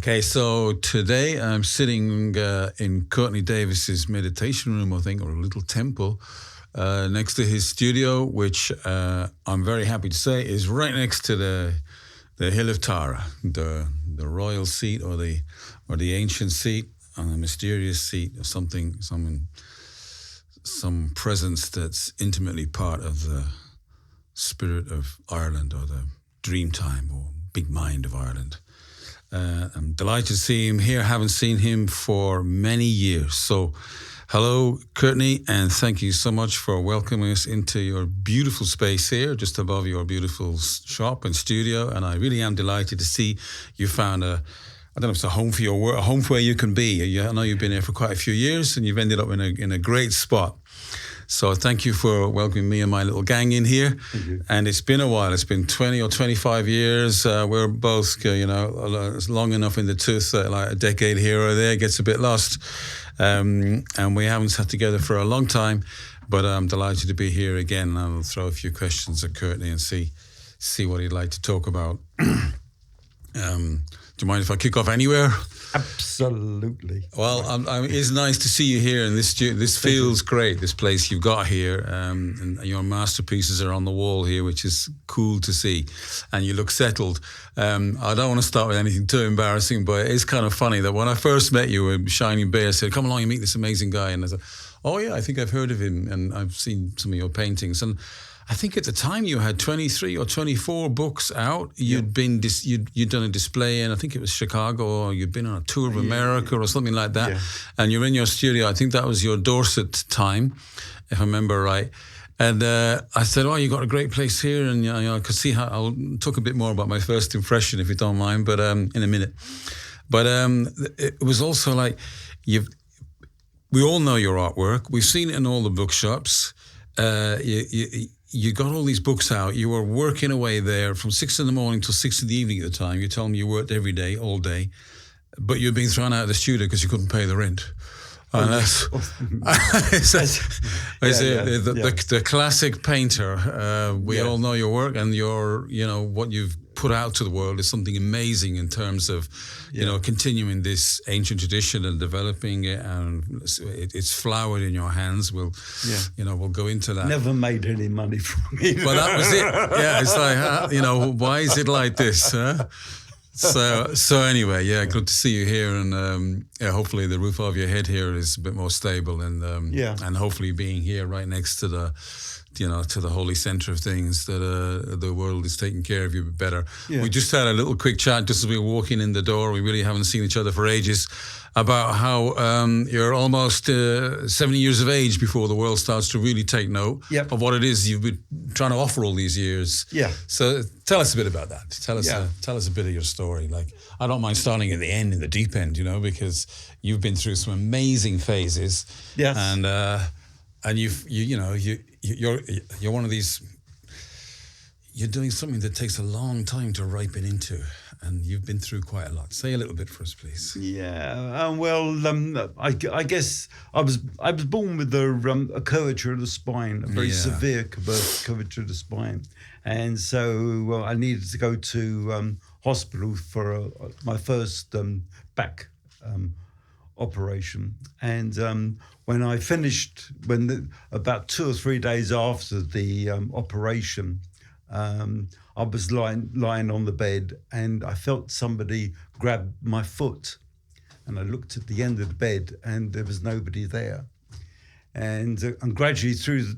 Okay, so today I'm sitting in Courtney Davis's meditation room, I think, or a little temple next to his studio, which I'm very happy to say is right next to the Hill of Tara, the royal seat or the ancient seat, and the mysterious seat of some presence that's intimately part of the spirit of Ireland or the dream time or big mind of Ireland. I'm delighted to see him here. Haven't seen him for many years. So, hello, Courtney, and thank you so much for welcoming us into your beautiful space here, just above your beautiful shop and studio. And I really am delighted to see you found I don't know if it's a home for your work, a home where you can be. I know you've been here for quite a few years, and you've ended up in a great spot. So thank you for welcoming me and my little gang in here. Thank you. And it's been a while. It's been 20 or 25 years. We're both, long enough in the tooth that like a decade here or there gets a bit lost. And we haven't sat together for a long time. But I'm delighted to be here again. I'll throw a few questions at Courtney and see what he'd like to talk about. Do you mind if I kick off anywhere? Absolutely. Well, it's nice to see you here, and this feels great. This place you've got here, and your masterpieces are on the wall here, which is cool to see, and you look settled. I don't want to start with anything too embarrassing, but it's kind of funny that when I first met you, Shining Bear said, "Come along and meet this amazing guy," and I said, "Oh yeah, I think I've heard of him, and I've seen some of your paintings." And I think at the time you had 23 or 24 books out. You'd done a display in, I think it was Chicago, or you'd been on a tour of America or something like that. Yeah. And you're in your studio. I think that was your Dorset time, if I remember right. And I said, "Oh, you got a great place here," and I could see how. I'll talk a bit more about my first impression, if you don't mind, but in a minute. But it was also like we all know your artwork. We've seen it in all the bookshops. You got all these books out. You were working away there from 6 a.m. till 6 p.m. at the time. You told me you worked every day, all day, but you'd been thrown out of the studio because you couldn't pay the rent. And the classic painter. We all know your work, and what you've put out to the world is something amazing in terms of, continuing this ancient tradition and developing it, and it's flowered in your hands. We'll go into that. Never made any money from it. Well, that was it. Yeah, it's like, why is it like this? Huh? So anyway, good to see you here, and hopefully the roof over your head here is a bit more stable, and hopefully being here right next to the holy center of things, that the world is taking care of you better. Yeah. We just had a little quick chat just as we were walking in the door. We really haven't seen each other for ages, about how you're almost 70 years of age before the world starts to really take note of what it is you've been trying to offer all these years. Yeah. So tell us a bit about that. Tell us a bit of your story. Like, I don't mind starting at the end, in the deep end, because you've been through some amazing phases. Yes. And you're one of these. You're doing something that takes a long time to ripen into, and you've been through quite a lot. Say a little bit for us, please. Yeah. I guess I was born with a curvature of the spine, a very severe curvature of the spine, and so I needed to go to hospital for my first back operation, and when I finished, about 2 or 3 days after the operation, I was lying on the bed, and I felt somebody grab my foot, and I looked at the end of the bed, and there was nobody there, and gradually through the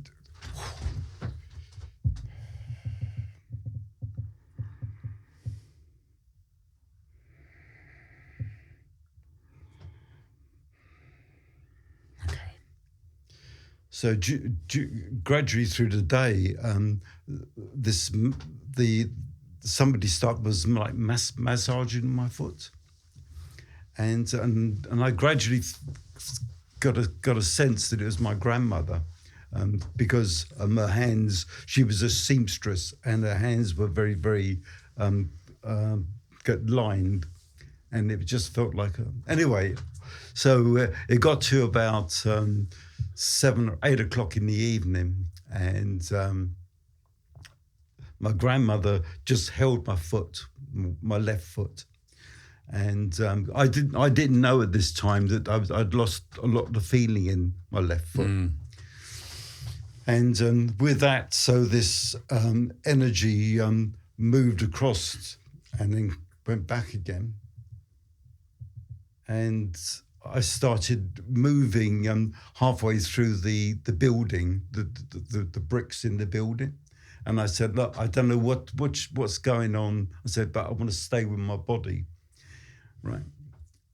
So gradually through the day, somebody was like massaging my foot, and I gradually got a sense that it was my grandmother, because her hands. She was a seamstress, and her hands were very, very lined, and it just felt like anyway. So it got to about 7 or 8 o'clock in the evening, and my grandmother just held my foot, my left foot, And I didn't know at this time that I'd lost a lot of the feeling in my left foot. And with that, so this energy moved across and then went back again. And I started moving halfway through the building, the bricks in the building. And I said, look, I don't know what's going on. I said, but I want to stay with my body. Right.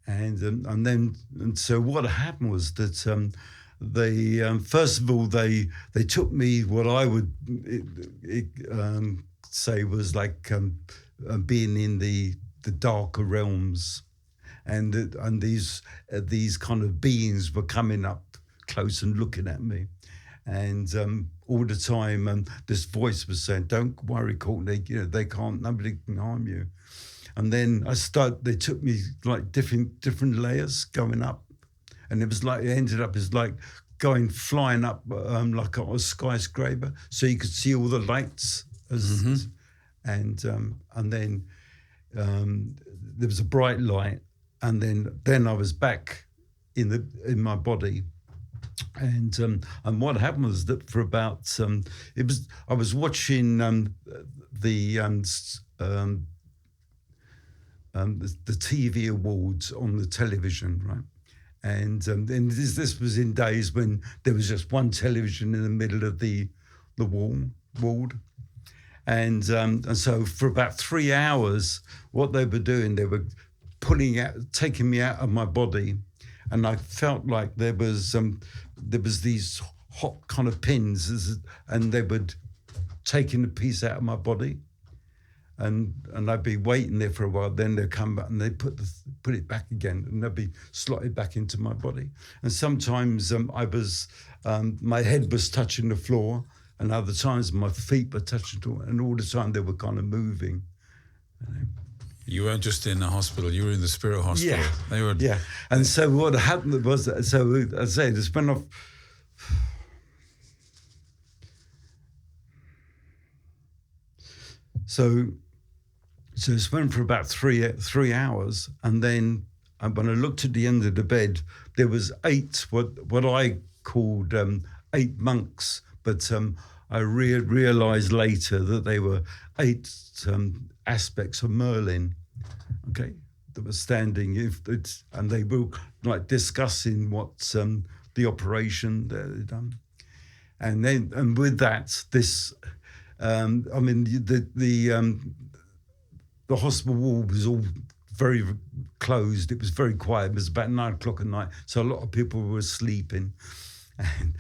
And so what happened was that they first of all they took me what I would say was like being in the darker realms, and these kind of beings were coming up close and looking at me, and all the time this voice was saying, "Don't worry, Courtney. Nobody can harm you." And then they took me like different layers going up, and it ended up as like flying up like a skyscraper, so you could see all the lights. And then there was a bright light, and then I was back in my body. And what happened was that for about I was watching the TV awards on the television, right? And this was in days when there was just one television in the middle of the ward. And so for about 3 hours, what they were doing, they were taking me out of my body, and I felt like there was these hot kind of pins, and they were taking a piece out of my body. And I'd be waiting there for a while. Then they'd come back and they put it back again, and they'd be slotted back into my body. And sometimes my head was touching the floor, and other times my feet were touching the floor, and all the time they were kind of moving. You weren't just in a hospital; you were in the spirit hospital. Yeah, yeah. And so what happened was, I say, this went off. So it went for about 3 hours, and then when I looked at the end of the bed, there was 8 what I called 8 monks, but I realised later that they were 8 aspects of Merlin, okay, that were standing, and they were like discussing what the operation that they'd done, and with that, this. The hospital wall was all very closed. It was very quiet. It was about 9 o'clock at night, so a lot of people were sleeping, and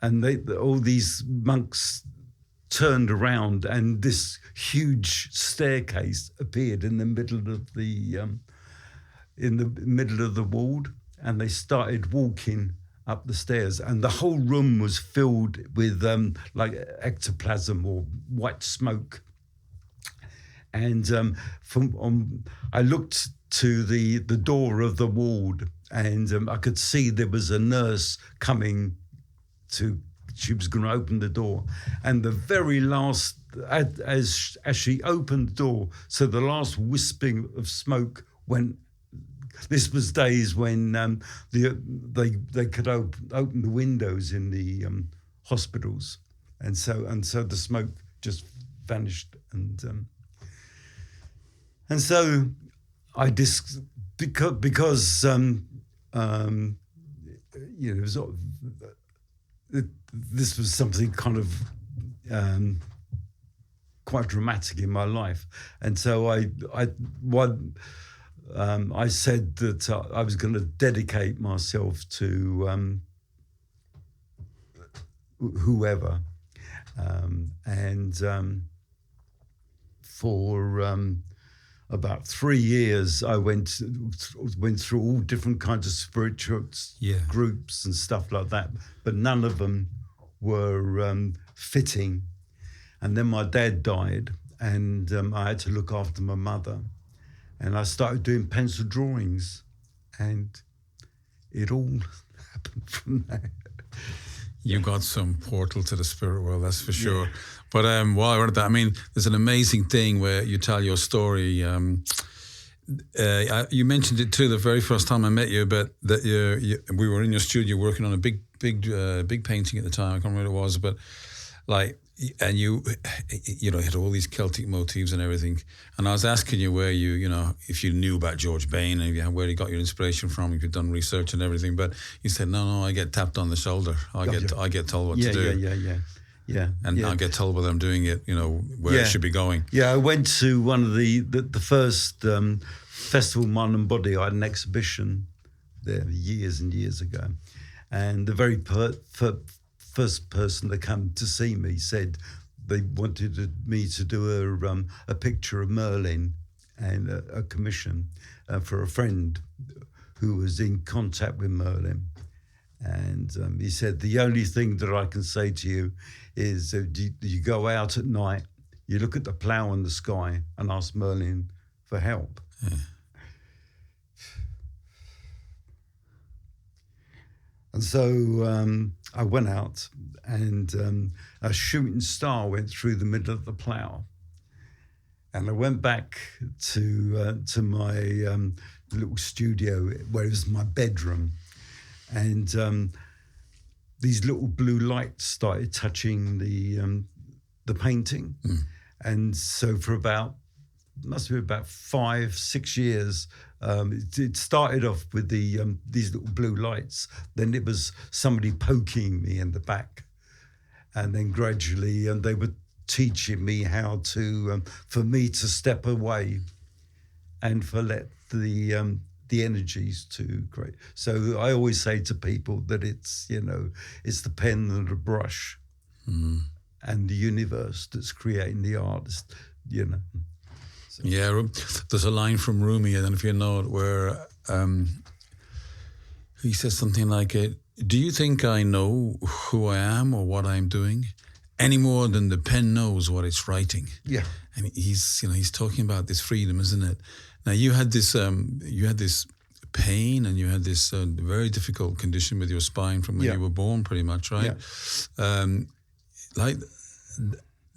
all these monks turned around, and this huge staircase appeared in the middle of the ward, and they started walking up the stairs, and the whole room was filled with like ectoplasm or white smoke. And I looked to the door of the ward, and I could see there was a nurse coming she was going to open the door, and the very last, as she opened the door, so the last wisping of smoke went. This was days when they could open the windows in the hospitals, and so the smoke just vanished, and so I because this was something kind of quite dramatic in my life, and so I said that I was going to dedicate myself to whoever, and for about 3 years I went through all different kinds of spiritual groups and stuff like that, but none of them were fitting. And then my dad died, and I had to look after my mother. And I started doing pencil drawings, and it all happened from there. You got some portal to the spirit world, that's for sure. But while I read that, I mean, there's an amazing thing where you tell your story. You mentioned it too the very first time I met you, but that we were in your studio working on a big painting at the time. I can't remember what it was, but like, and you had all these Celtic motifs and everything. And I was asking you where if you knew about George Bain and where you got your inspiration from, if you'd done research and everything. But you said, no, I get tapped on the shoulder. I get told what to do. Yeah. And I get told whether I'm doing it, where it should be going. Yeah, I went to one of the first Festival Mind and Body. I had an exhibition there years and years ago. And the very first person that came to see me said they wanted me to do a picture of Merlin and a commission for a friend who was in contact with Merlin. And he said, the only thing that I can say to you is you go out at night, you look at the plough in the sky and ask Merlin for help. Yeah. And so I went out and a shooting star went through the middle of the plough. And I went back to my little studio where it was my bedroom. And these little blue lights started touching the painting. And so for must be about 5-6 years, it started off with these little blue lights. Then it was somebody poking me in the back. And then gradually, they were teaching me how to, for me to step away and let the energies to create. So I always say to people that it's the pen and the brush and the universe that's creating the artist, So. Yeah, there's a line from Rumi, I don't know if you know it, where he says something like, do you think I know who I am or what I'm doing? Any more than the pen knows what it's writing. Yeah. And he's talking about this freedom, isn't it? Now you had this pain and you had this very difficult condition with your spine from when you were born, pretty much, right? Yeah.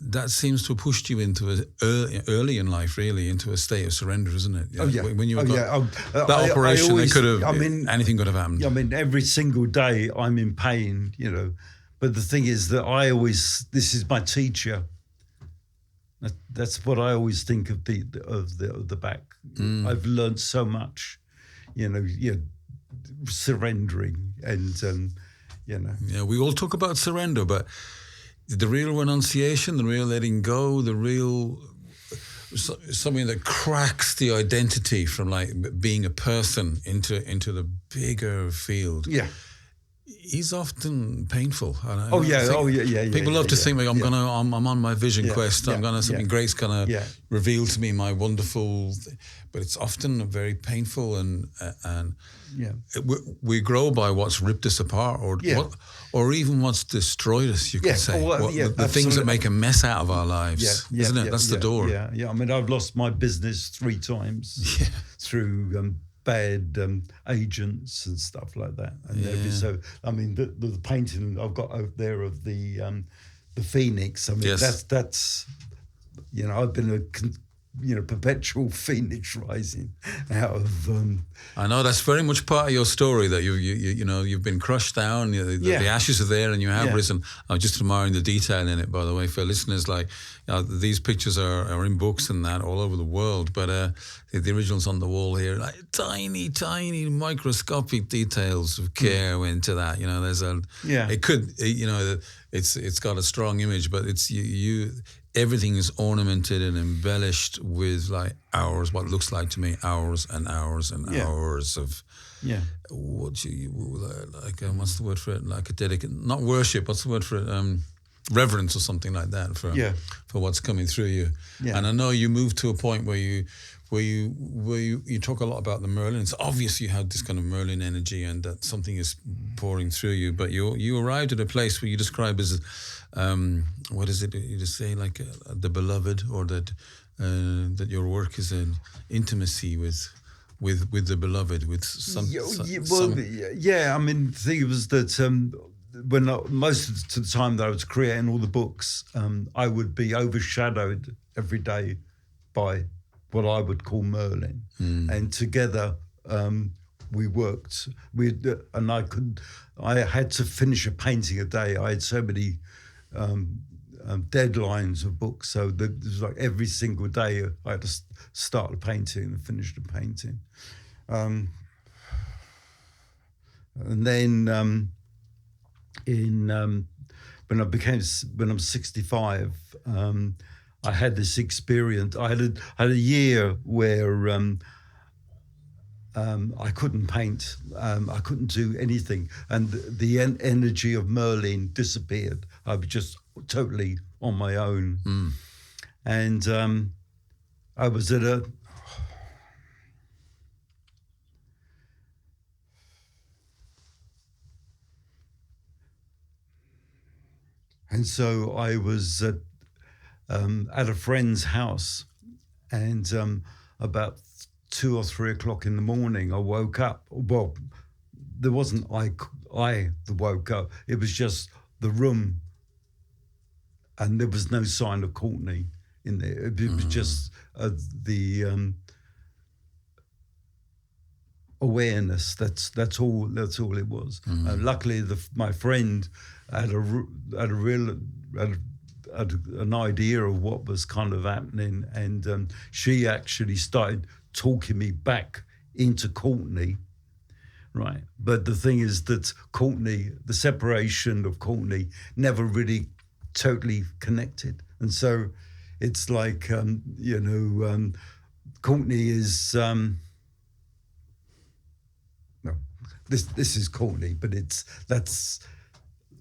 That seems to have pushed you into early in life, really, into a state of surrender, isn't it? Oh yeah. When you that operation, anything could have happened. I mean, every single day I'm in pain, But the thing is that this is my teacher. That's what I always think of the back. I've learned so much, surrendering and Yeah, we all talk about surrender, but the real renunciation, the real letting go, the real something that cracks the identity from like being a person into the bigger field. Yeah. Is often painful. Yeah. People love to think like I'm on my vision quest. Something great's gonna reveal to me my wonderful, but it's often very painful and we grow by what's ripped us apart or even what's destroyed us. You could say the things that make a mess out of our lives, isn't it? That's the door. Yeah. I mean, I've lost my business 3 times through. Bad agents and stuff like that, and so I mean the painting I've got out there of the phoenix. I mean that's I've been a perpetual phoenix rising out of. I know that's very much part of your story that you've been crushed down. The ashes are there and you have risen. I'm just admiring the detail in it, by the way, for listeners. Like these pictures are in books and that all over the world, but the original's on the wall here. Like tiny microscopic details of care went into that. There's it could it's got a strong image, but it's you. Everything is ornamented and embellished with like hours, what looks like to me, hours and hours and hours of what what's the word for it? Like a not worship. What's the word for it? Reverence or something like that for what's coming through you. Yeah. And I know you moved to a point where you talk a lot about the Merlin. It's obvious you had this kind of Merlin energy and that something is pouring through you. But you arrived at a place where you describe as what is it? You just say like the beloved, or that your work is an intimacy with the beloved, with some. I mean, the thing was that most of the time that I was creating all the books, I would be overshadowed every day by what I would call Merlin, and together we worked. I had to finish a painting a day. I had so many deadlines of books, so it was like every single day I had to start the painting and finish the painting. And then when I'm 65, I had this experience. I had a year where I couldn't paint. I couldn't do anything, and the energy of Merlin disappeared. I was just totally on my own, and I was at a. And so I was at a friend's house, and about 2 or 3 o'clock in the morning, I woke up. Well, there wasn't I that woke up. It was just the room, and there was no sign of Courtney in there. It was just the awareness. That's all it was. Luckily, my friend had an idea of what was kind of happening, and she actually started talking me back into Courtney, right? But the thing is that Courtney, the separation of Courtney, never really totally connected, and so it's like Courtney is no, this is Courtney, but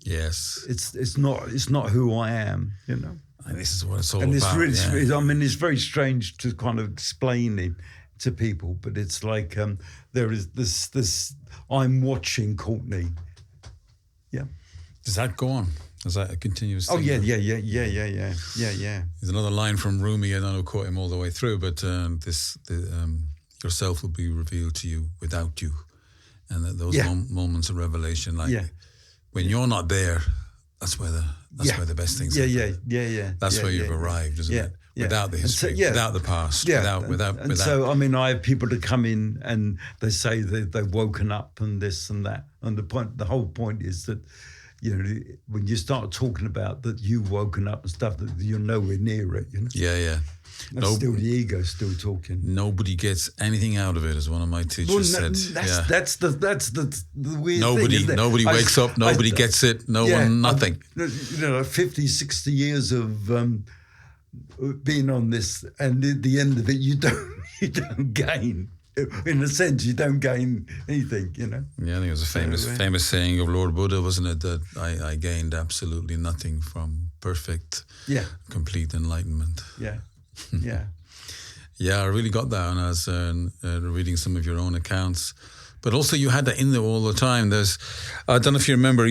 yes, it's not who I am, And this is what it's all and about. It's really, I mean, it's very strange to kind of explain it to people, but it's like there is this. I'm watching Courtney. Yeah. Does that go on? Is that a continuous thing? Oh yeah. There's another line from Rumi. I don't know quote him all the way through, but yourself will be revealed to you without you, and those moments of revelation, when you're not there, that's where the best things happen. That's where you've arrived, isn't it? Without the history, without the past, without. So I mean, I have people to come in and they say they've woken up and this and that, and the whole point is that, when you start talking about that you've woken up and stuff, that you're nowhere near it. Yeah. That's still the ego still talking. Nobody gets anything out of it, as one of my teachers said. That's the weird thing. Nobody wakes up. Nobody gets it. Nothing. 50, 60 years of being on this, and at the end of it, you don't gain. In a sense, you don't gain anything. Yeah, I think it was a famous saying of Lord Buddha, wasn't it? That I gained absolutely nothing from perfect, complete enlightenment. Yeah. Yeah, I really got that when I was reading some of your own accounts. But also you had that in there all the time. I don't know if you remember,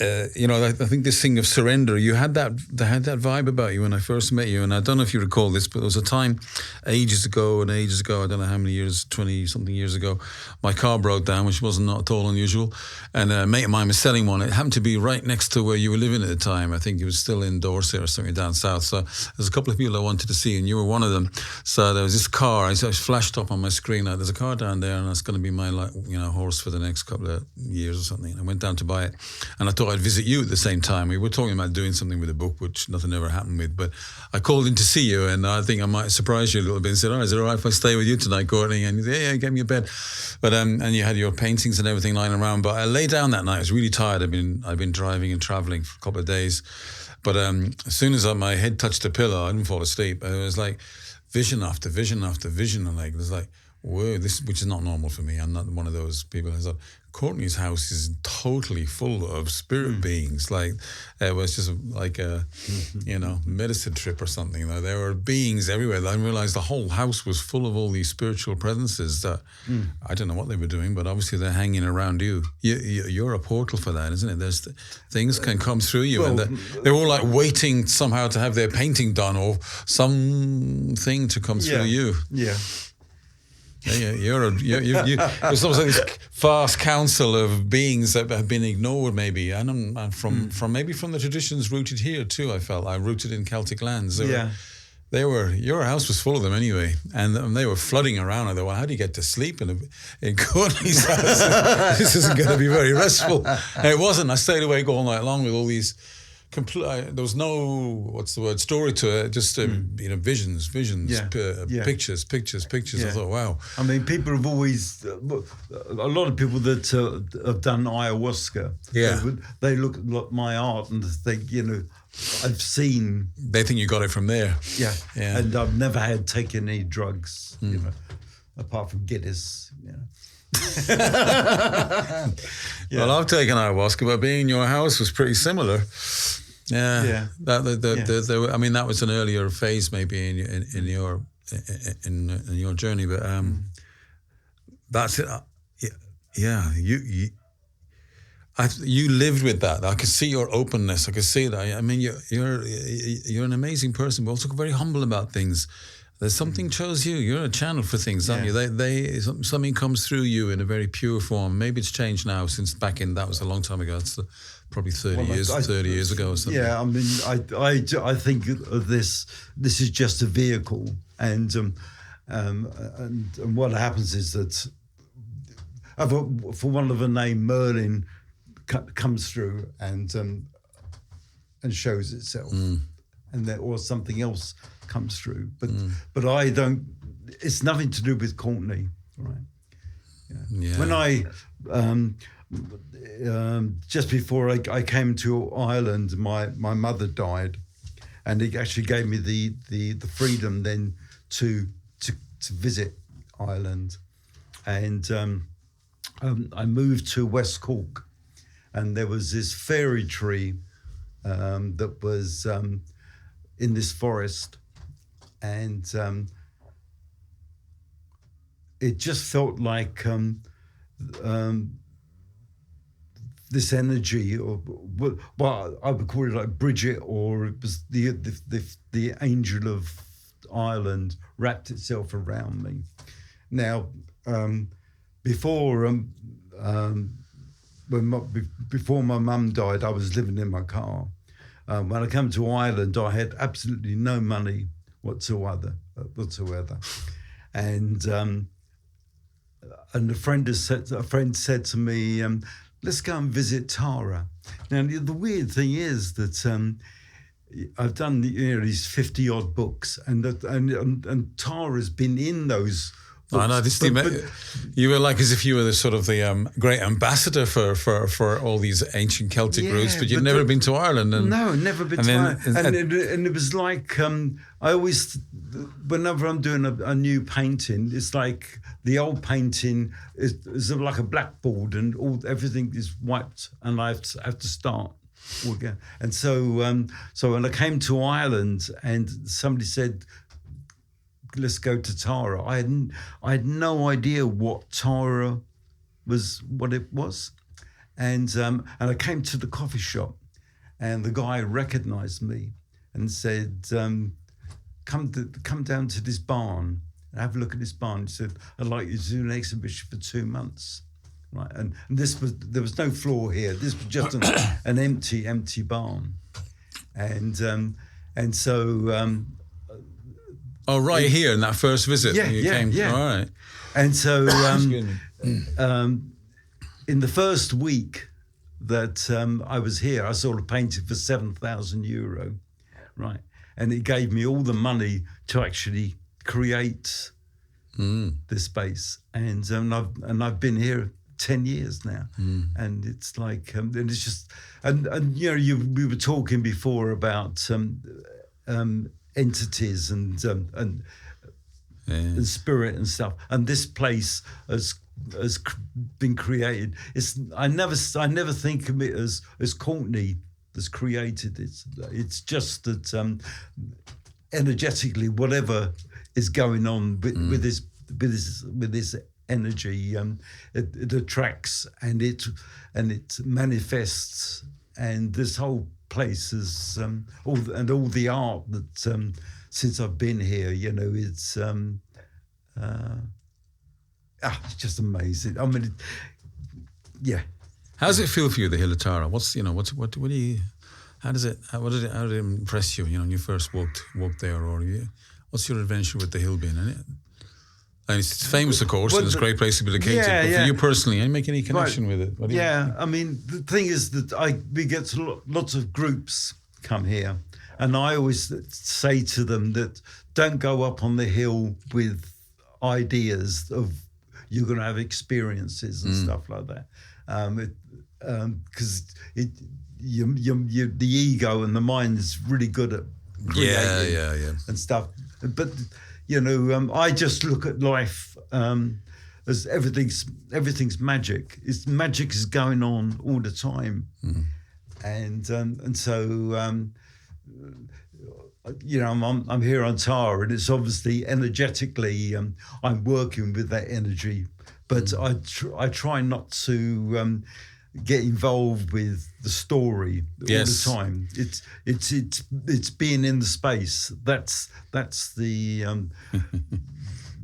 I think this thing of surrender, you had that vibe about you when I first met you. And I don't know if you recall this, but there was a time ages ago, I don't know how many years, 20-something years ago, my car broke down, which wasn't not at all unusual. And a mate of mine was selling one. It happened to be right next to where you were living at the time. I think you were still in Dorset or something down south. So there's a couple of people I wanted to see, and you were one of them. So there was this car, I flashed up on my screen, there's a car down there, and that's going to be my horse for the next couple of years or something. I went down to buy it, and I thought I'd visit you at the same time. We were talking about doing something with a book, which nothing ever happened with, but I called in to see you, and I think I might surprise you a little bit and said, is it all right if I stay with you tonight, Courtney? And you said, yeah, get me a bed. But and you had your paintings and everything lying around. But I lay down that night. I was really tired. I'd been driving and traveling for a couple of days. But as soon as my head touched the pillow, I didn't fall asleep. It was like vision after vision after vision, and it was like, whoa, which is not normal for me. I'm not one of those people. I thought, Courtney's house is totally full of spirit beings. Like it was just like a, medicine trip or something. There were beings everywhere. I realized the whole house was full of all these spiritual presences that I don't know what they were doing, but obviously they're hanging around you. You're a portal for that, isn't it? There's things can come through you, and they're all like waiting somehow to have their painting done or something to come through you. Yeah. There's almost like this vast council of beings that have been ignored, maybe, and from the traditions rooted here too. I felt rooted in Celtic lands. Your house was full of them anyway, and they were flooding around. I thought, well, how do you get to sleep in Courtney's house? This isn't going to be very restful. And it wasn't. I stayed awake all night long with all these. There was no story to it. Just visions, pictures. I thought, wow. I mean, people have always a lot of people that have done ayahuasca. Yeah, they look at my art and think, I've seen. They think you got it from there. Yeah. And I've never had taken any drugs, apart from Guinness. Well, I've taken ayahuasca, but being in your house was pretty similar. Yeah. I mean, that was an earlier phase, maybe in your journey, but that's it. You lived with that. I could see your openness. I could see that. I mean, you're an amazing person, but also very humble about things. There's something chose you. You're a channel for things, aren't you? Something comes through you in a very pure form. Maybe it's changed now since that was a long time ago. It's probably 30 years ago or something. Yeah, I mean, I think of this. This is just a vehicle, and what happens is that, for one of a name, Merlin comes through and shows itself, or something else comes through, but I don't. It's nothing to do with Courtney, right? Yeah. When I just before I came to Ireland, my mother died, and it actually gave me the freedom then to visit Ireland, and I moved to West Cork, and there was this fairy tree that was in this forest. And it just felt like this energy, or well, I would call it like Bridget, or it was the angel of Ireland wrapped itself around me. Now, before my mum died, I was living in my car. When I came to Ireland, I had absolutely no money whatsoever, and a friend said to me, let's go and visit Tara. Now the weird thing is that I've done these 50 odd books, and Tara's been in those books. I know you were like as if you were the sort of the great ambassador for all these ancient Celtic roots, but you'd never been to Ireland. No, never been to Ireland. And it was like I always, whenever I'm doing a new painting, it's like the old painting is like a blackboard, and everything is wiped, and I have to start. And so when I came to Ireland, and somebody said, let's go to Tara. I had no idea what Tara was, what it was, and I came to the coffee shop, and the guy recognised me and said, "Come down to this barn and have a look at this barn." He said, "I'd like you to do an exhibition for 2 months." Right, and there was no floor here. This was just an empty barn, and so. Oh, right here in that first visit. Yeah. All right. And so in the first week that I was here, I sort of painted for €7,000, right? And it gave me all the money to actually create this space. And I've been here 10 years now, and it's like and it's just and we were talking before about entities and spirit and stuff, and this place has been created. I never think of it as Courtney that's created it. It's just that energetically, whatever is going on with this energy, it attracts and it manifests, and this whole place is all the art that since I've been here, it's it's just amazing. I mean, yeah. How does it feel for you, the Hill of Tara? What do you? How did it impress you? When you first walked there, or what's your adventure with the hill been? And it's famous, of course, and it's a great place to be located. Yeah, but for you personally, you make any connection with it? I mean, the thing is that we get lots of groups come here, and I always say to them that don't go up on the hill with ideas of you're going to have experiences and stuff like that, because the ego and the mind is really good at creating and stuff. But I just look at life as everything's magic. Magic is going on all the time, and so. I'm here on Tara, and it's obviously energetically I'm working with that energy, but I try not to get involved with the story all the time. It's being in the space. That's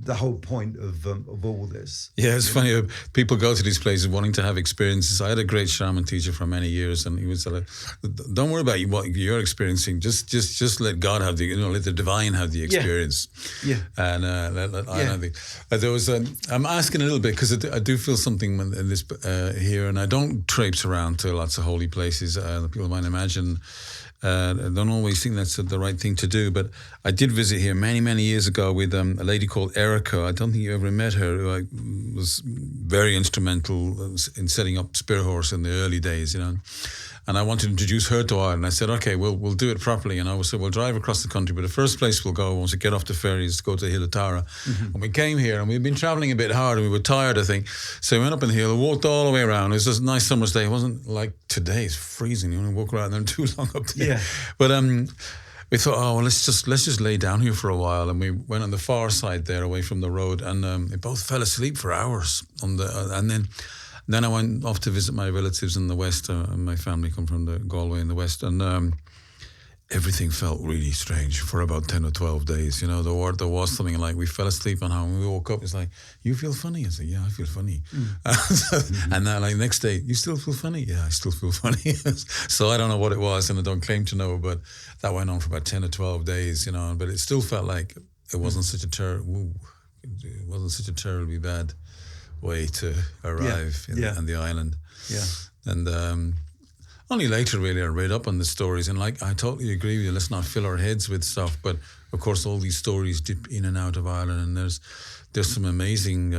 the whole point of all this. Yeah, it's funny. People go to these places wanting to have experiences. I had a great shaman teacher for many years, and he was like, "Don't worry about what you're experiencing. Just let God have let the divine have the experience." Yeah. And let I have the. There was. I'm asking a little bit because I do feel something in this here, and I don't traipse around to lots of holy places. People might imagine. I don't always think that's the right thing to do, but I did visit here many, many years ago with a lady called Erica. I don't think you ever met her, who was very instrumental in setting up Spear Horse in the early days, And I wanted to introduce her to Ireland. I said, okay, we'll do it properly. And I said, we'll drive across the country, but the first place we'll go once we get off the ferry is to go to the Hill of Tara. And we came here, and we'd been travelling a bit hard, and we were tired, I think. So we went up in the hill and walked all the way around. It was just a nice summer's day. It wasn't like today. It's freezing. You only walk around there too long up there. Yeah. But we thought, let's just lay down here for a while. And we went on the far side there, away from the road, and we both fell asleep for hours and then I went off to visit my relatives in the West. My family come from the Galway in the West, and everything felt really strange for about 10 or 12 days. There was something like we fell asleep on how when we woke up, it's like, you feel funny? I said, yeah, I feel funny. And then next day, you still feel funny? Yeah, I still feel funny. So I don't know what it was, and I don't claim to know, but that went on for about 10 or 12 days, but it still felt like it wasn't such a terribly bad way to arrive on the island. Yeah. And only later really I read up on the stories, and I totally agree with you, let's not fill our heads with stuff, but of course all these stories dip in and out of Ireland, and there's some amazing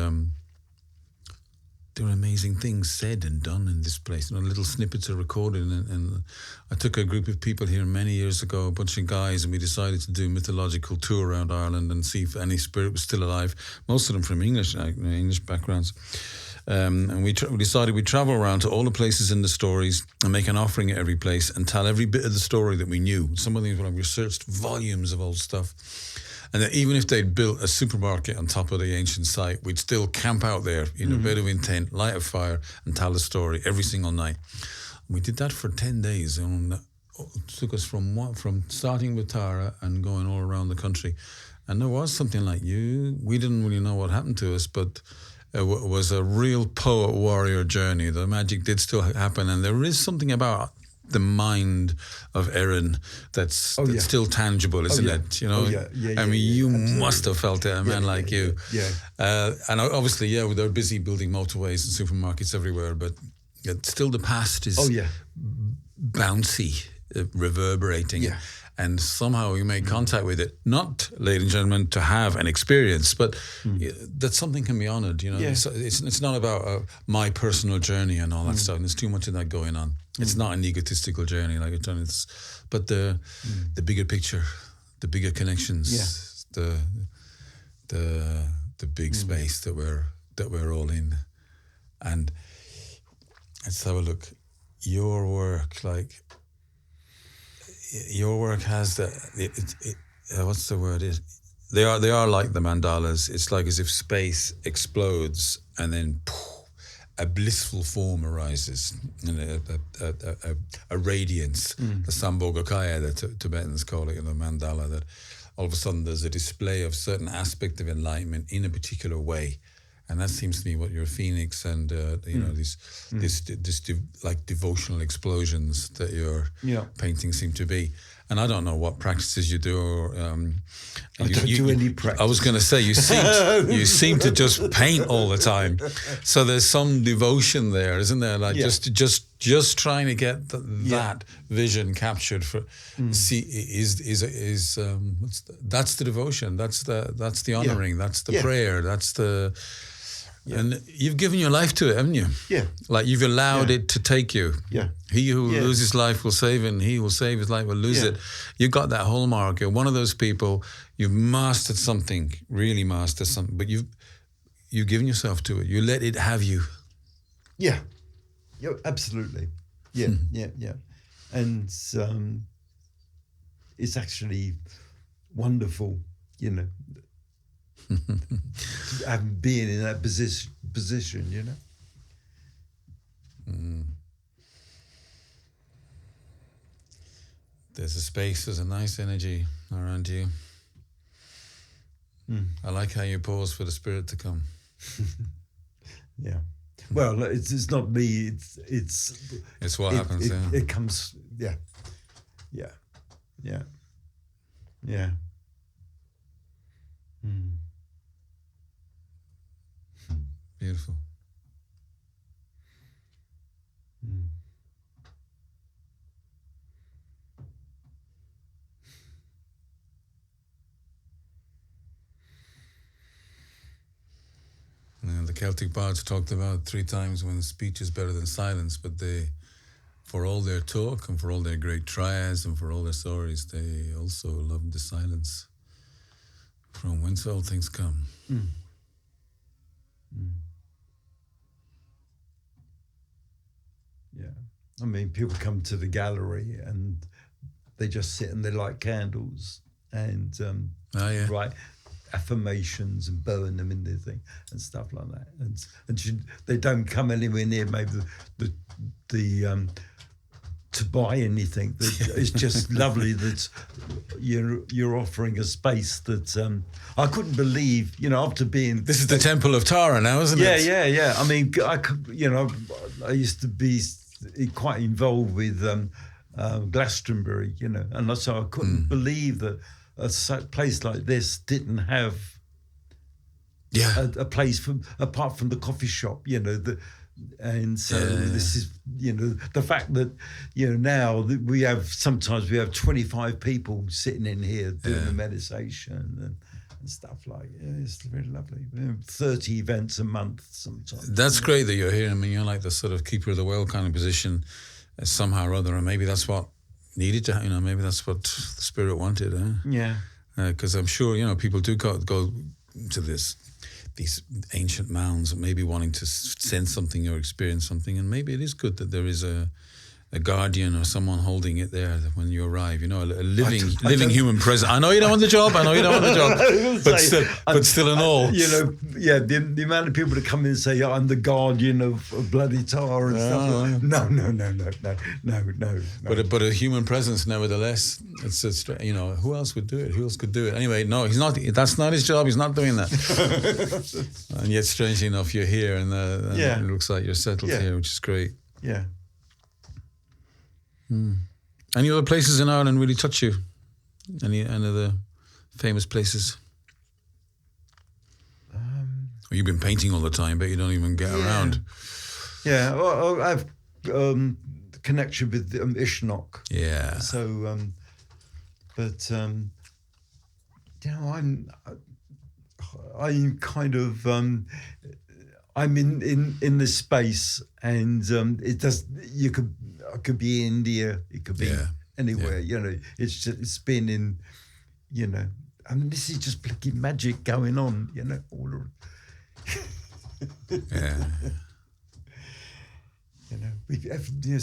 there are amazing things said and done in this place. Little snippets are recorded, and I took a group of people here many years ago, a bunch of guys, and we decided to do a mythological tour around Ireland and see if any spirit was still alive. Most of them from English backgrounds. And we decided we'd travel around to all the places in the stories and make an offering at every place and tell every bit of the story that we knew. Some of these were we researched volumes of old stuff. And that even if they'd built a supermarket on top of the ancient site, we'd still camp out there in a bit of intent, light a fire, and tell the story every single night. And we did that for 10 days, and it took us from starting with Tara and going all around the country. And there was something like we didn't really know what happened to us, but it was a real poet-warrior journey. The magic did still happen, and there is something about the mind of Erin that's still tangible, isn't it? I mean, you absolutely. Must have felt it, a man like you. Yeah. And obviously, they're busy building motorways and supermarkets everywhere, but still the past is bouncy, reverberating. Yeah. And somehow we make contact with it, not, ladies and gentlemen, to have an experience, but that something can be honoured. It's not about my personal journey and all that stuff. And there's too much of that going on. It's not an egotistical journey like it's done. But the bigger picture, the bigger connections, the big space that we're all in. And let's have a look. Your work, has what's the word? They are like the mandalas. It's like as if space explodes and then a blissful form arises, and a radiance, the Sambhogakaya, the Tibetans call it, mandala, that all of a sudden there's a display of certain aspect of enlightenment in a particular way. And that seems to me what your phoenix and like devotional explosions that your paintings seem to be. And I don't know what practices you do. Or, I don't do any practice. I was going to say you seem to just paint all the time. So there's some devotion there, isn't there? Like just trying to get that vision captured for. That's the devotion. That's the honoring. That's the prayer. That's the. Yeah. And you've given your life to it, haven't you? Yeah. Like you've allowed it to take you. Yeah. He who loses life will save it, and he who will save his life will lose it. You've got that hallmark. You're one of those people, you've mastered something, really mastered something, but you've given yourself to it. You let it have you. Yeah. Yeah, absolutely. Yeah, yeah. And it's actually wonderful, you know, being in that position, you know. There's a space, there's a nice energy around you. I like how you pause for the spirit to come. Yeah. Well, it's not me. It's what happens. It comes. Yeah. Yeah. Yeah. Yeah. Beautiful. The Celtic bards talked about 3 times when speech is better than silence, but for all their talk and for all their great triads and for all their stories, they also loved the silence from whence all things come. Yeah. I mean, people come to the gallery and they just sit and they light candles and write affirmations and burn them in their thing and stuff like that. And they don't come anywhere near maybe the to buy anything. It's just lovely that you're offering a space that I couldn't believe, you know, after being... This is the Temple of Tara now, isn't it? Yeah. I mean, I used to be quite involved with Glastonbury, you know, and so I couldn't believe that a place like this didn't have a place apart from the coffee shop, you know, and so this is, you know, the fact that, you know, now that we have 25 people sitting in here doing the meditation and stuff like it's very lovely. 30 events a month sometimes. That's great that you're here. I mean, you're like the sort of keeper of the well kind of position somehow or other, and maybe that's what needed to, you know, maybe that's what the spirit wanted. Yeah. Because I'm sure, you know, people do go to these ancient mounds, maybe wanting to sense something or experience something, and maybe it is good that there is a guardian or someone holding it there when you arrive, you know, a living human presence. I know you don't want the job, but still in all. You know, the amount of people that come in and say, I'm the guardian of bloody Tara and stuff. No. But a human presence, nevertheless. It's you know, who else would do it? Who else could do it? Anyway, no, he's not. That's not his job. He's not doing that. And yet, strangely enough, you're here, and it looks like you're settled here, which is great. Yeah. Any other places in Ireland really touch you? Any other famous places? You've been painting all the time, but you don't even get around. Yeah, well, I have connection with Ishnok. Yeah. So, but you know, I'm kind of I'm in this space, and it does. I could be India. It could be anywhere. You know, it's been in. You know, I mean, this is just blinking magic going on. You know, all around. You know, we have, you know,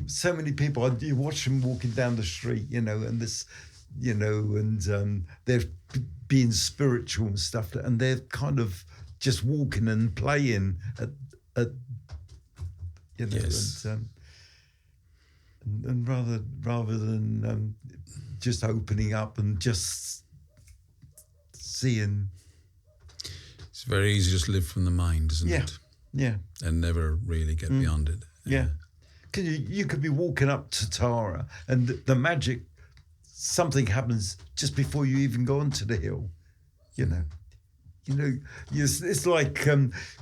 so many people. You watch them walking down the street. You know, and this, you know, and they're being spiritual and stuff, and they're kind of just walking and playing at you know, and rather than just opening up and just seeing. It's very easy just to live from the mind, isn't it? Yeah. And never really get beyond it. Yeah. Cause you could be walking up to Tara and the magic, something happens just before you even go onto the hill, you know. It's like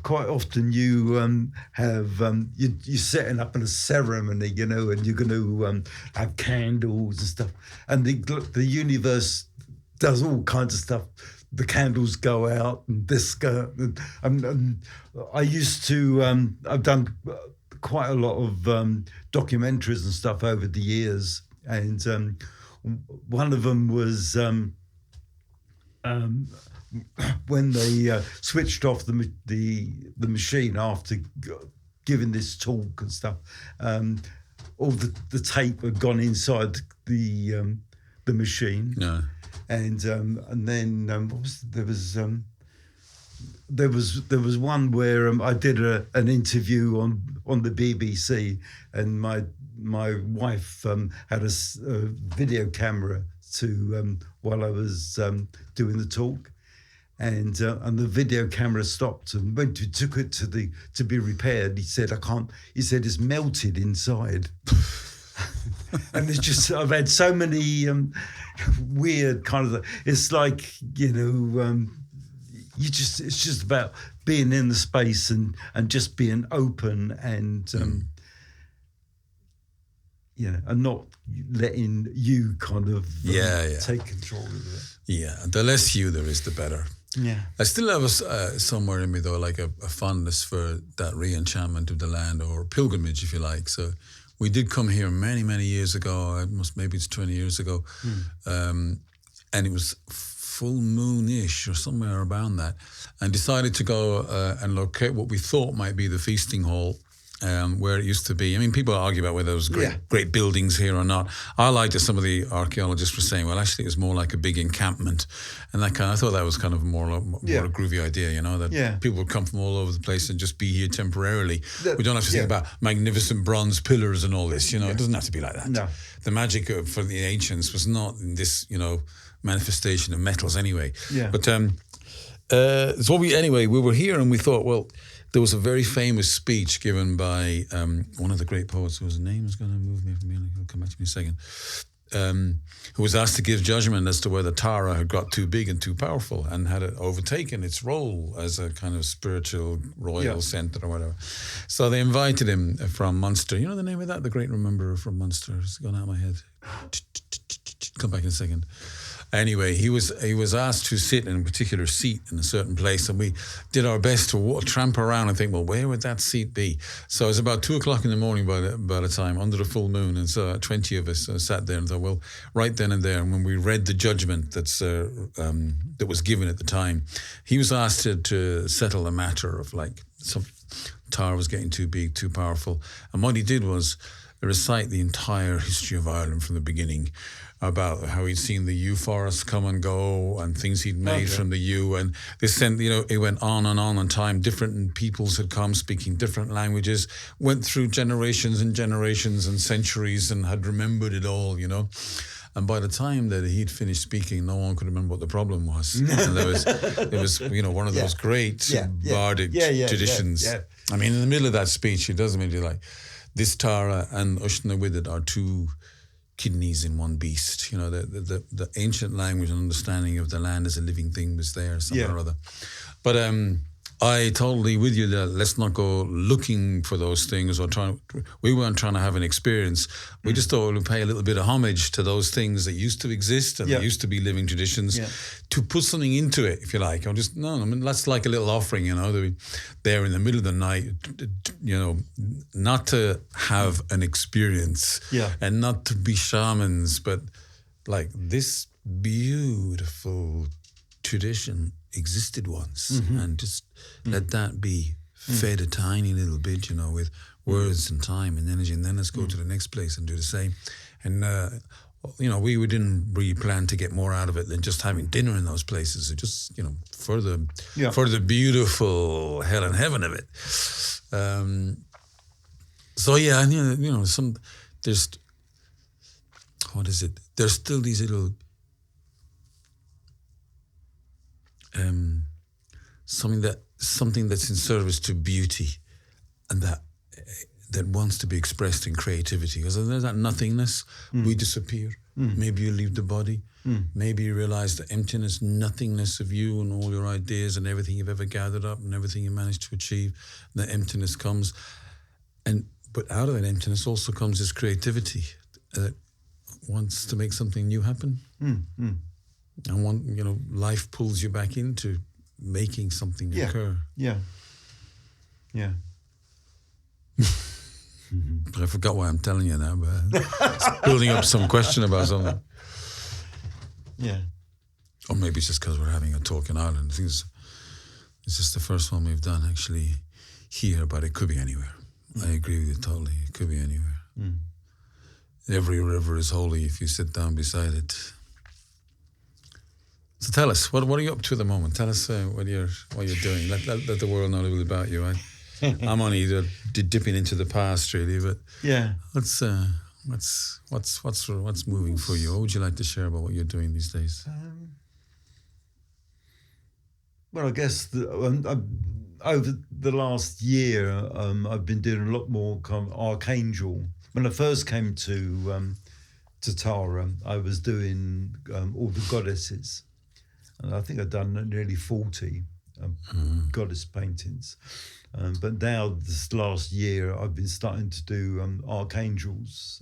quite often you have you're setting up in a ceremony, you know, and you're going to have candles and stuff, and the universe does all kinds of stuff. The candles go out and this go. And I used to I've done quite a lot of documentaries and stuff over the years, and one of them was. When they switched off the machine after giving this talk and stuff, all the tape had gone inside the machine. No. And then there was one where I did an interview on the BBC, and my wife had a video camera to while I was doing the talk. And the video camera stopped, and when we took it to be repaired, he said, "I can't." He said, "It's melted inside." And it's just, I've had so many weird kind of. It's like, you know, it's just about being in the space and just being open and and not letting you kind of take control of it. Yeah, the less you there is, the better. Yeah, I still have somewhere in me though, like a fondness for that re-enchantment of the land, or pilgrimage, if you like. So we did come here many years ago. Maybe it's 20 years ago, and it was full moon-ish or somewhere around that, and decided to go and locate what we thought might be the feasting hall. Where it used to be. I mean, people argue about whether there was great buildings here or not. I liked that some of the archaeologists were saying, well, actually, it was more like a big encampment, and I thought that was kind of more a groovy idea, you know, that people would come from all over the place and just be here temporarily. We don't have to think about magnificent bronze pillars and all this, you know. It doesn't have to be like that. No. The magic for the ancients was not in this, you know, manifestation of metals anyway. Yeah. But we were here and we thought, well, there was a very famous speech given by one of the great poets, whose name is going to move me from here. It'll come back to me in a second. Who was asked to give judgment as to whether Tara had got too big and too powerful and had it overtaken its role as a kind of spiritual royal centre or whatever. So they invited him from Munster. You know the name of that? The great rememberer from Munster. It's gone out of my head. Come back in a second. Anyway, he was asked to sit in a particular seat in a certain place, and we did our best to tramp around and think, well, where would that seat be? So it was about 2:00 in the morning by the time, under the full moon, and so 20 of us sat there and thought, well, right then and there, and when we read the judgment that was given at the time, he was asked to settle the matter of like some Tara was getting too big, too powerful, and what he did was recite the entire history of Ireland from the beginning, about how he'd seen the yew forest come and go and things he'd made from the yew, and it went on and on in time. Different peoples had come speaking different languages, went through generations and generations and centuries and had remembered it all, you know. And by the time that he'd finished speaking, no one could remember what the problem was. And it was one of those great bardic traditions. Yeah. I mean, in the middle of that speech, he does immediately like, this Tara and Ushna with it are two kidneys in one beast. You know, the ancient language and understanding of the land as a living thing was there somewhere or other. But I totally with you that let's not go looking for those things we weren't trying to have an experience. We just thought we'd pay a little bit of homage to those things that used to exist and used to be living traditions, to put something into it, if you like. That's like a little offering, you know, there in the middle of the night, you know, not to have an experience and not to be shamans, but like this beautiful tradition existed once, and just let that be fed a tiny little bit, you know, with words and time and energy, and then let's go to the next place and do the same. And we didn't really plan to get more out of it than just having dinner in those places. It just, you know, for the beautiful hell and heaven of it. There's still these little something that's in service to beauty, and that wants to be expressed in creativity. Because there's that nothingness, we disappear. Maybe you leave the body. Maybe you realize the emptiness, nothingness of you and all your ideas and everything you've ever gathered up and everything you managed to achieve. The emptiness comes, but out of that emptiness also comes this creativity that wants to make something new happen. And life pulls you back into making something occur. Yeah. But I forgot why I'm telling you now, but it's building up some question about something. Yeah. Or maybe it's just because we're having a talk in Ireland. I think it's just the first one we've done actually here, but it could be anywhere. I agree with you totally. It could be anywhere. Every river is holy if you sit down beside it. So tell us, what are you up to at the moment? Tell us what you're doing. Let the world know a little bit about you, right? I'm only dipping into the past, really, but what's moving for you? What would you like to share about what you're doing these days? Well, I guess over the last year, I've been doing a lot more kind of archangel. When I first came to Tara, I was doing all the goddesses, and I think I've done nearly 40 goddess paintings. But now, this last year, I've been starting to do archangels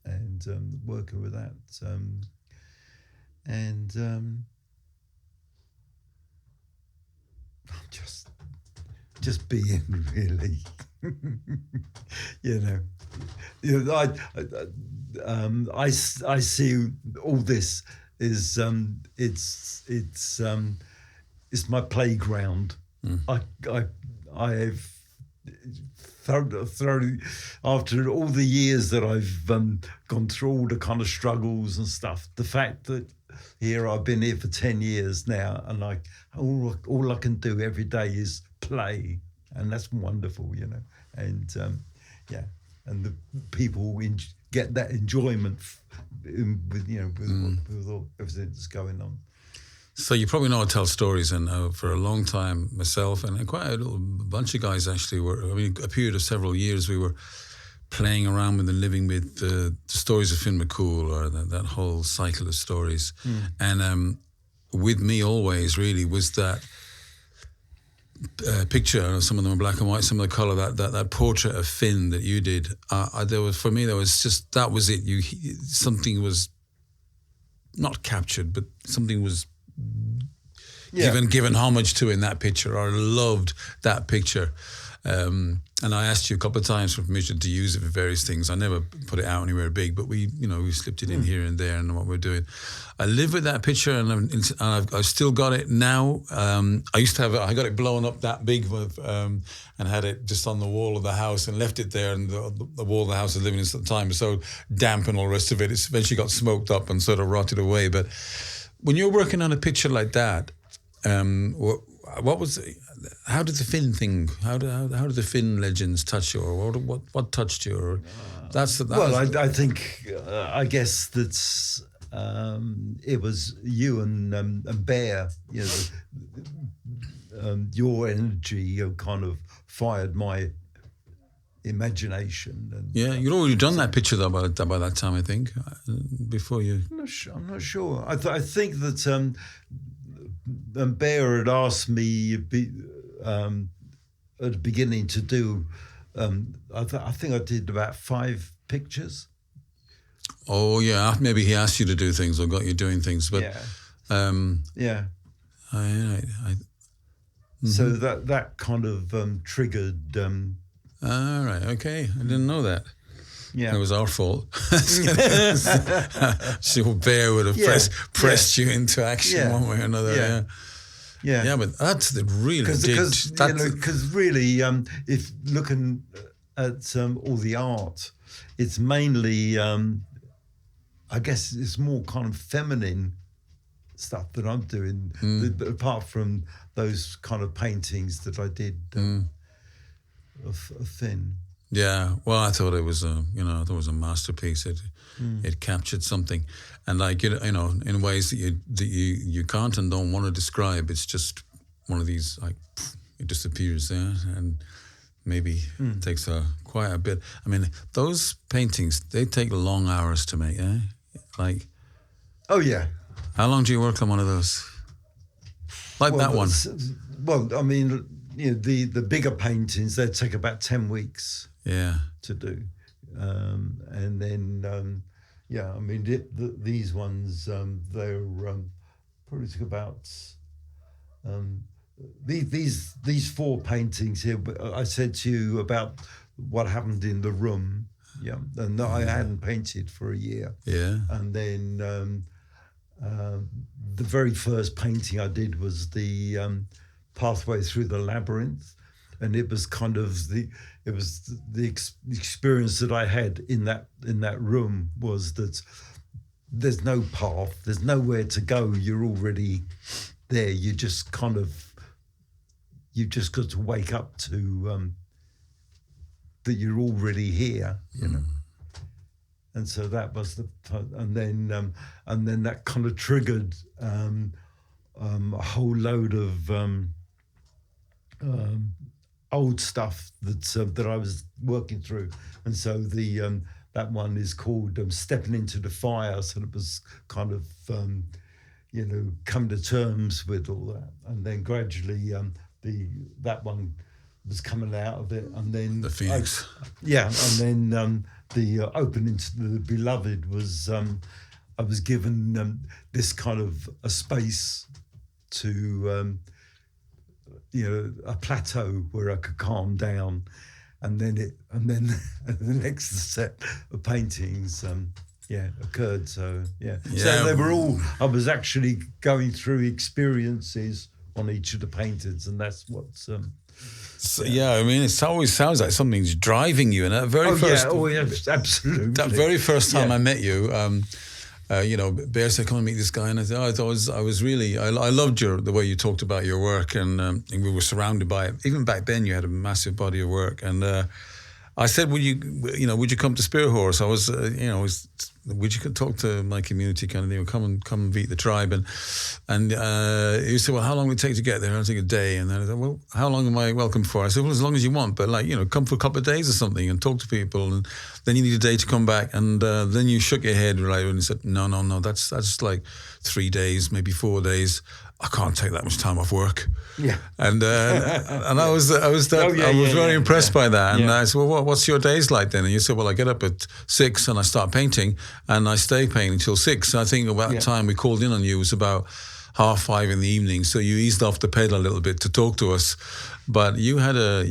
and working with that. I'm just being, really. I see all this is it's my playground. I've thoroughly, after all the years that I've gone through all the kind of struggles and stuff, the fact that I've been here for 10 years now, and all I can do every day is play, and that's wonderful, and and the people get that enjoyment with all, everything that's going on. So you probably know I tell stories, and for a long time, myself and quite a bunch of guys actually a period of several years, we were playing around with and living with the stories of Finn McCool, or that whole cycle of stories. And with me always really was that picture, some of them were black and white, some of the colour, that portrait of Finn that you did. That was it. Something was not captured, but something was given homage to in that picture. I loved that picture. And I asked you a couple of times for permission to use it for various things. I never put it out anywhere big, but we slipped it in here and there and what we're doing. I live with that picture, and I've still got it now. I used to have it. I got it blown up that big, and had it just on the wall of the house and left it there. And the wall of the house I was living in at the time was so damp and all the rest of it. It's eventually got smoked up and sort of rotted away. But when you're working on a picture like that, how did the Finn thing? How did the Finn legends touch you, or what touched you? Or I think I guess that's it was you and Bear. Your energy kind of fired my imagination. And, you'd already done that picture though by that time, I think. Before you, I'm not sure. I think that. Bear had asked me at the beginning to do. I think I did about 5 pictures. Oh yeah, maybe he asked you to do things or got you doing things, but So that kind of triggered. All right, okay, I didn't know that. Yeah, it was our fault. So Bear would have pressed you into action one way or another. Yeah, but that's the really because really, if looking at all the art, it's mainly, I guess, it's more kind of feminine stuff that I'm doing. Apart from those kind of paintings that I did of Finn. Yeah, well, I thought it was a masterpiece. It captured something, and in ways that you can't and don't want to describe. It's just one of these, like, it disappears there, and maybe takes quite a bit. I mean, those paintings, they take long hours to make, eh? Like, oh yeah. How long do you work on one of those? Like that one? Well, I mean, the bigger paintings, they take about 10 weeks. Yeah. To do, and then I mean these ones they're probably took about these 4 paintings here. I said to you about what happened in the room, and I hadn't painted for a year, and then the very first painting I did was the pathway through the labyrinth. And it was kind of the experience that I had in that room was that there's no path, there's nowhere to go. You're already there. You just got to wake up to that you're already here, you know. And so that was and then that kind of triggered a whole load of old stuff that I was working through, and so that one is called Stepping into the Fire. So it was kind of come to terms with all that, and then gradually that one was coming out of it, and then the Phoenix, and then the Opening to the Beloved was I was given this kind of a space to. A plateau where I could calm down, and then the next set of paintings occurred. So so they were all. I was actually going through experiences on each of the paintings, and that's what's. I mean, it always sounds like something's driving you. And that very first, absolutely. That very first time I met you. Bear said, "Come and meet this guy," and I said, I loved the way you talked about your work, and we were surrounded by it. Even back then, you had a massive body of work, and I said, "Would you come to Spearhorse?" I was, would you talk to my community, kind of thing, come and meet the tribe, and he said, "Well, how long would it take to get there?" I was thinking a day, and then I said, "Well, how long am I welcome for?" I said, "Well, as long as you want, but come for a couple of days or something and talk to people, and then you need a day to come back." And then you shook your head right and you said, "No, that's like 3 days, maybe 4 days. I can't take that much time off work." Yeah. And I was very impressed by that. And I said, "Well, what's your days like then?" And you said, "Well, I get up at 6 and I start painting, and I stay painting till 6. I think about the time we called in on you was about 5:30 in the evening. So you eased off the pedal a little bit to talk to us, but you had a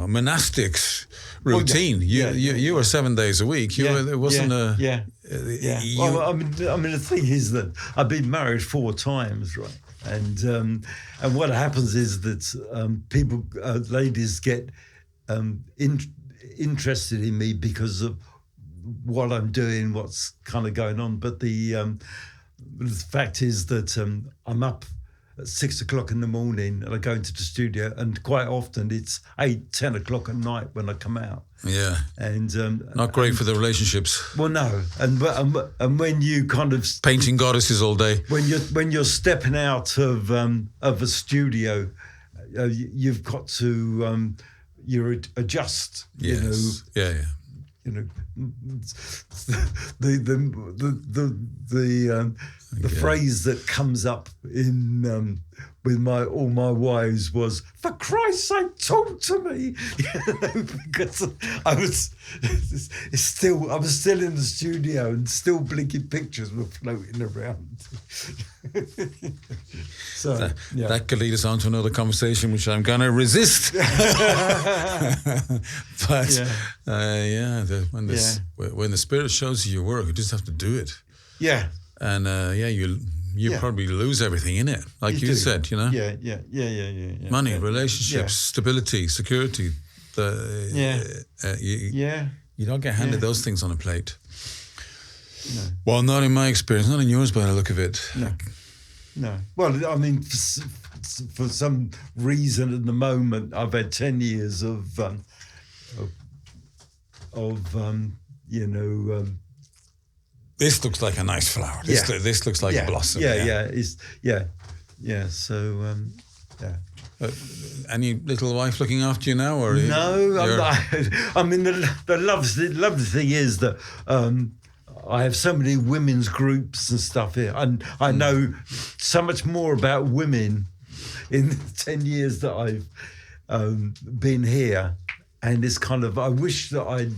monastic routine. You were 7 days a week. It wasn't Well, I mean, the thing is that I've been married 4 times, right? And what happens is that people, ladies, get interested in me because of what I'm doing, what's kind of going on. But the fact is that I'm up at 6 o'clock in the morning and I go into the studio, and quite often it's 8, 10 o'clock at night when I come out. Yeah. And not great for the relationships. Well, no. And when you kind of painting goddesses all day, when you're stepping out of a studio, you've got to adjust. Yes. The phrase that comes up in with all my wives was, "For Christ's sake, talk to me," because I was still in the studio and still blinking pictures were floating around. So that could lead us on to another conversation, which I'm gonna resist. But when the Spirit shows you your work, you just have to do it. Yeah. And you probably lose everything in it, like you said, Yeah. Money, relationships, stability, security. You don't get handed those things on a plate. No. Well, not in my experience, not in yours, by the look of it. No. Well, I mean, for some reason at the moment, I've had 10 years of this looks like a nice flower. This looks like a blossom. So Yeah. Any little wife looking after you now, or no? I mean, the lovely thing is that I have so many women's groups and stuff here, and I know so much more about women in the 10 years that I've been here, and it's kind of, I wish that I'd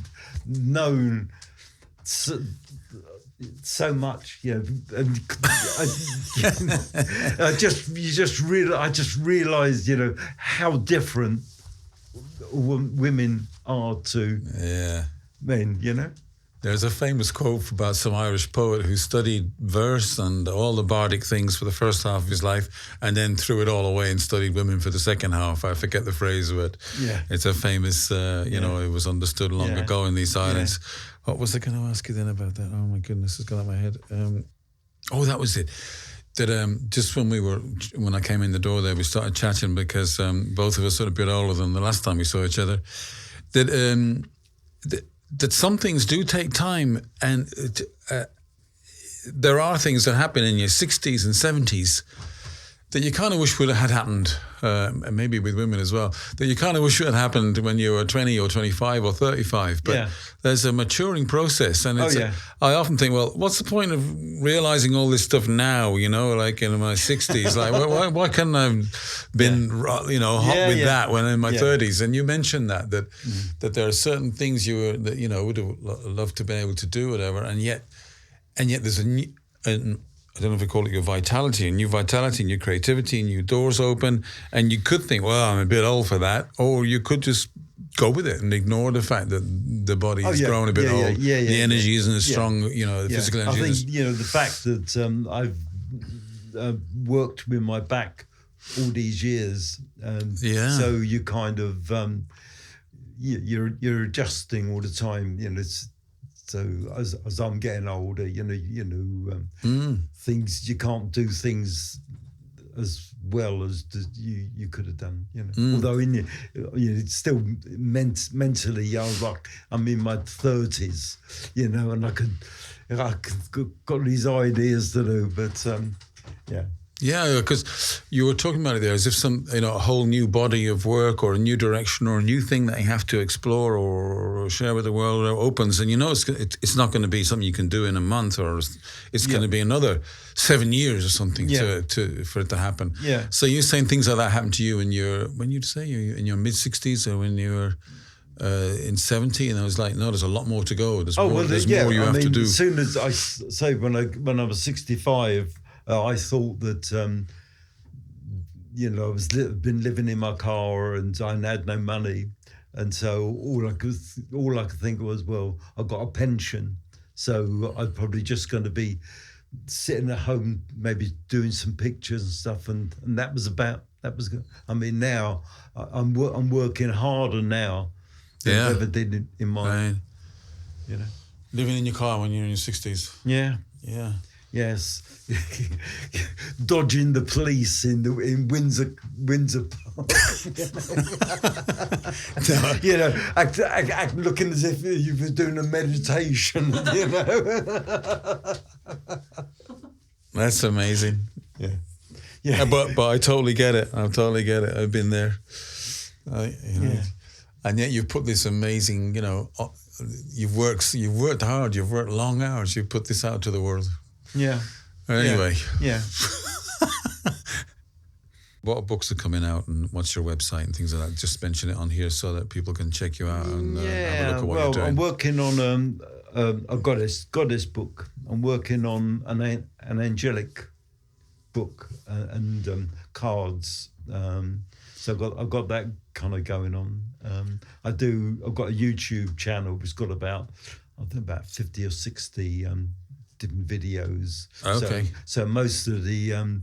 known so much, you know, and I just realised, you know, how different women are to men, you know. There's a famous quote about some Irish poet who studied verse and all the bardic things for the first half of his life and then threw it all away and studied women for the second half. I forget the phrase, but it's a famous, you know, it was understood long ago in these islands. What was I going to ask you then about that? Oh my goodness, it's gone out of my head. That was it. That just when I came in the door there, we started chatting because both of us are a bit older than the last time we saw each other. That some things do take time, and there are things that happen in your 60s and 70s that you kind of wish would have happened, and maybe with women as well, that you kind of wish would have happened when you were 20 or 25 or 35. But there's a maturing process, and it's I often think, well, what's the point of realising all this stuff now, you know, like in my 60s? Like, why couldn't I have been, you know, hot with that when in my 30s? And you mentioned that there are certain things that you know, would have loved to be able to do, whatever, and yet there's a new... I don't know if we call it your vitality, a new vitality, new creativity, new doors open. And you could think, well, I'm a bit old for that. Or you could just go with it and ignore the fact that the body has grown a bit old. The energy isn't as strong, you know, the physical energy. I think, you know, the fact that I've worked with my back all these years. So you kind of, you're adjusting all the time, you know, so as I'm getting older, you know, things, you can't do things as well as you could have done, you know. Although it's still mentally, I'm in my 30s, you know, and I got these ideas to do, but Yeah, because you were talking about it there as if a whole new body of work or a new direction or a new thing that you have to explore or share with the world opens, and you know it's not going to be something you can do in a month, or it's going to be another 7 years or something for it to happen. Yeah. So you're saying things like that happened to you in your mid-60s or when you were in 70, and I was like, no, there's a lot more to go. There's more you have to do. As soon as I say when I was 65. I thought that, you know, I was been living in my car and I had no money, and so all I could think was, well, I got a pension, so I'm probably just going to be sitting at home, maybe doing some pictures and stuff, and that was good. I mean, now I'm working harder now than I ever did in my, you know, living in your car when you're in your 60s. Yeah. Yes, dodging the police in Windsor Park. You know, act looking as if you were doing a meditation. You know, that's amazing. Yeah. But I totally get it. I've been there. And yet you've put this amazing, you know, you've worked hard, you've worked long hours, you've put this out to the world. Yeah. Anyway. Yeah. What books are coming out and what's your website and things like that? Just mention it on here so that people can check you out and have a look at what you're doing. I'm working on a goddess book. I'm working on an angelic book and cards. So I've got that kind of going on. I've got a YouTube channel which has got about 50 or 60 different videos. Okay. So most of the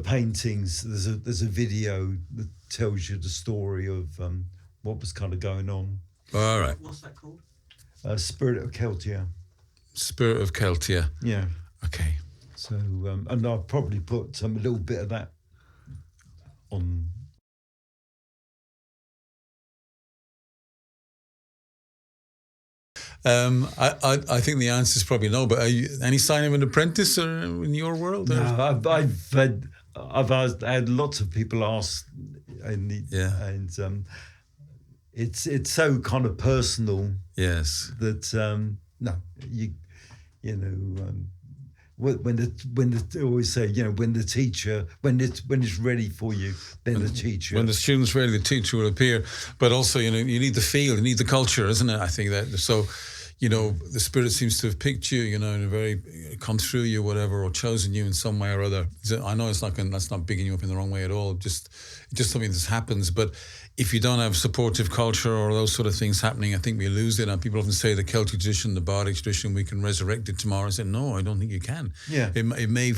paintings, there's a video that tells you the story of what was kind of going on. All right. What's that called? Spirit of Celtia. Spirit of Celtia. Yeah. Okay. So and I'll probably put a little bit of that on. I think the answer is probably no. But are you any sign of an apprentice in your world? No, I've had lots of people ask, and it's so kind of personal. Yes. That no, you know. When the always say, you know, when it's ready for you, then the teacher. When the student's ready, the teacher will appear. But also, you know, you need the feel, you need the culture, isn't it? I think that so, you know, the Spirit seems to have picked you, you know, in a very come through you, whatever, or chosen you in some way or other. I know that's not bigging you up in the wrong way at all. Just something that happens, but. If you don't have supportive culture or those sort of things happening, I think we lose it. And people often say the Celtic tradition, the Bardic tradition, we can resurrect it tomorrow. I said, no, I don't think you can. Yeah. It may,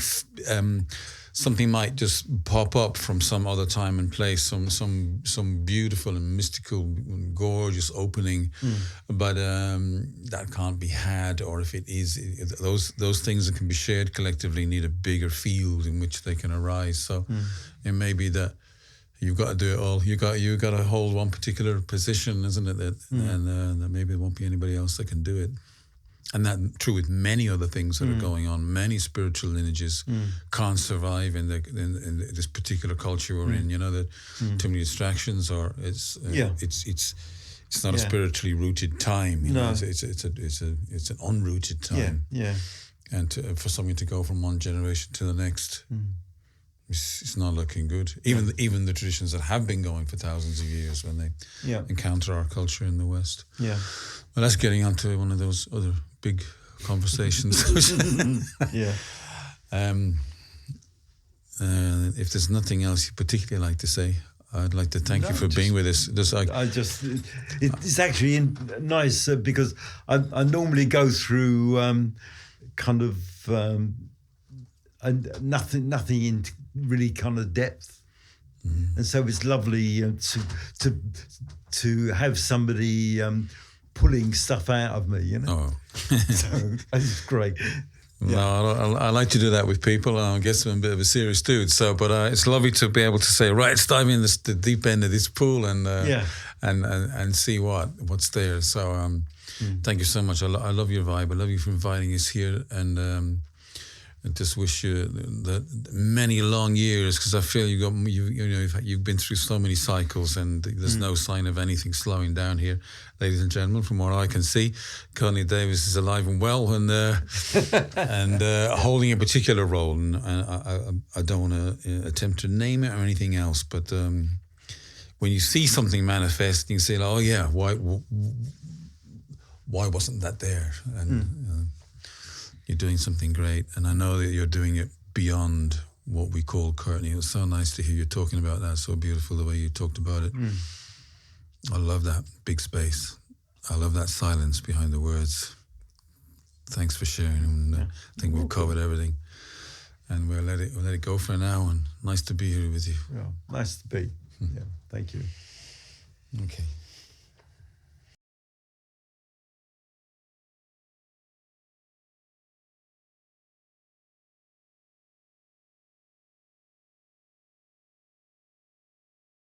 something might just pop up from some other time and place, some beautiful and mystical, gorgeous opening, but that can't be had. Or if it is, those things that can be shared collectively need a bigger field in which they can arise. So it may be that. You've got to do it all. You got to hold one particular position, isn't it? And that maybe there won't be anybody else that can do it. And that's true with many other things that are going on. Many spiritual lineages can't survive in this particular culture we're in. You know that too many distractions, or it's not a spiritually rooted time. You know, it's an unrooted time. Yeah. And for something to go from one generation to the next. It's not looking good. Even the traditions that have been going for thousands of years when they encounter our culture in the West. Yeah. Well, that's getting onto one of those other big conversations. Yeah. If there's nothing else you particularly like to say, I'd like to thank you for being with us. It's actually nice because I normally go through kind of nothing in really kind of depth, and so it's lovely to have somebody pulling stuff out of me, you know. So it's great. Yeah. No, I like to do that with people. I guess I'm a bit of a serious dude, but it's lovely to be able to say, right, let's dive in the deep end of this pool and see what's there. So thank you so much. I love your vibe. I love you for inviting us here, and I just wish you that many long years, because I feel you've been through so many cycles, and there's no sign of anything slowing down here, ladies and gentlemen. From what I can see, Courtney Davis is alive and well, and holding a particular role. And I don't want to attempt to name it or anything else, but when you see something manifest, you say, "Oh yeah, why wasn't that there?" And you're doing something great, and I know that you're doing it beyond what we call Courtney. It was so nice to hear you talking about that. So beautiful the way you talked about it. I love that big space. I love that silence behind the words. Thanks for sharing. And I think we've covered everything, and we'll let it go for now. And nice to be here with you. Yeah, nice to be. Yeah, thank you. Okay.